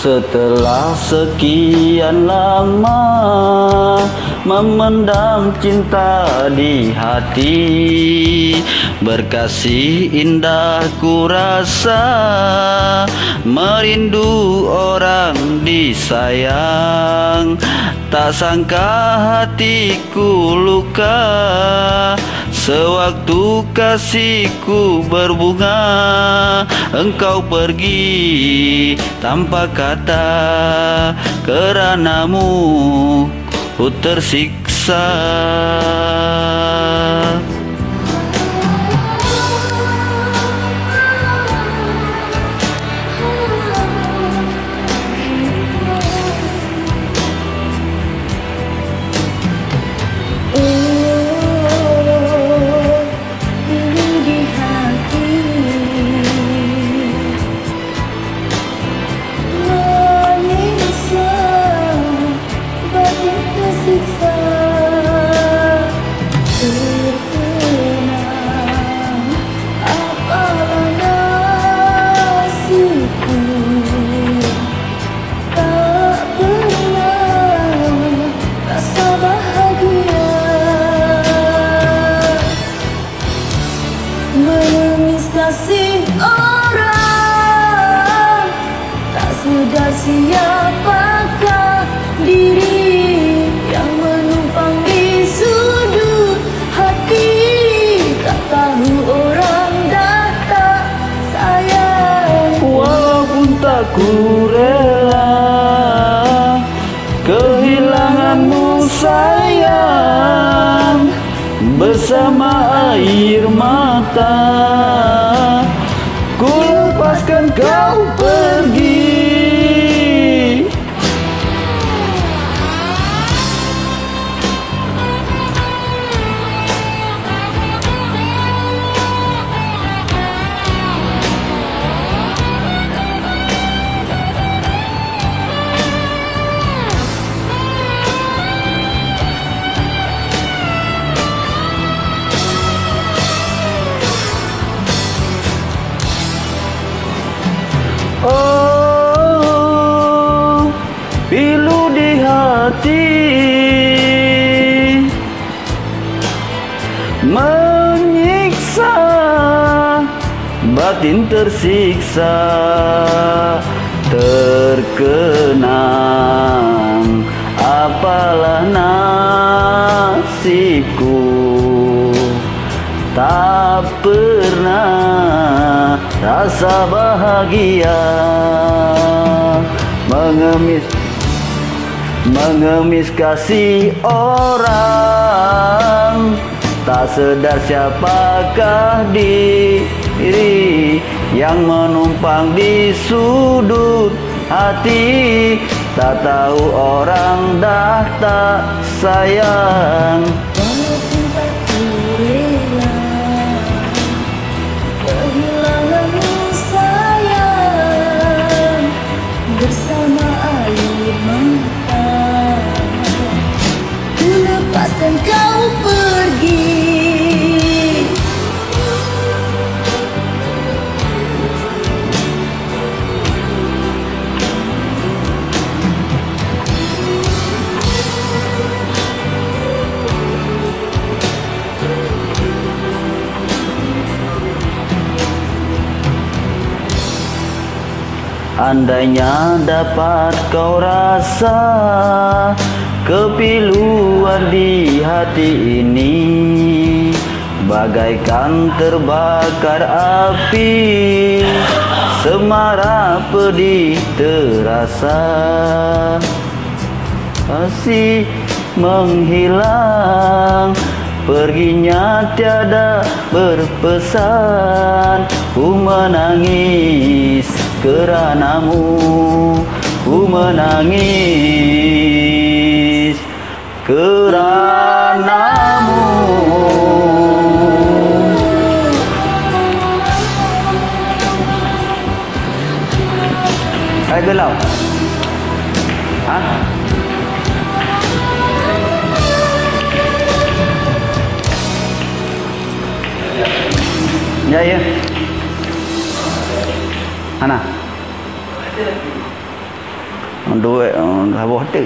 Setelah sekian lama memendam cinta di hati, berkasih indah ku rasa, merindu orang disayang. Tak sangka hatiku luka sewaktu kasihku berbunga. Engkau pergi tanpa kata, keranamu ku tersiksa. Mengemis kasih orang, tak sedar siapakah diri yang menumpang di sudut hati. Tak tahu orang dah tak sayang. Walaupun tak ku rela kehilanganmu sayang, bersama air mata ku lepaskan kau pergi. Oh, pilu di hati, menyiksa, batin tersiksa, terkenang apalah nasibku. Tak pernah rasa bahagia, mengemis kasih orang, tak sedar siapakah diri yang menumpang di sudut hati. Tak tahu orang dah tak sayang. Walaupun tak ku rela kehilanganmu sayang, bersama air mata ku lepaskan kau pergi. Andainya dapat kau rasa kepiluan di hati ini, bagaikan terbakar api, semara pedih terasa, kasih menghilang, perginya tiada berpesan. Ku menangis keranamu, ku menangis keranamu. Hai gelau. Ha? Ya, ya. Mana? Duit habis hotel.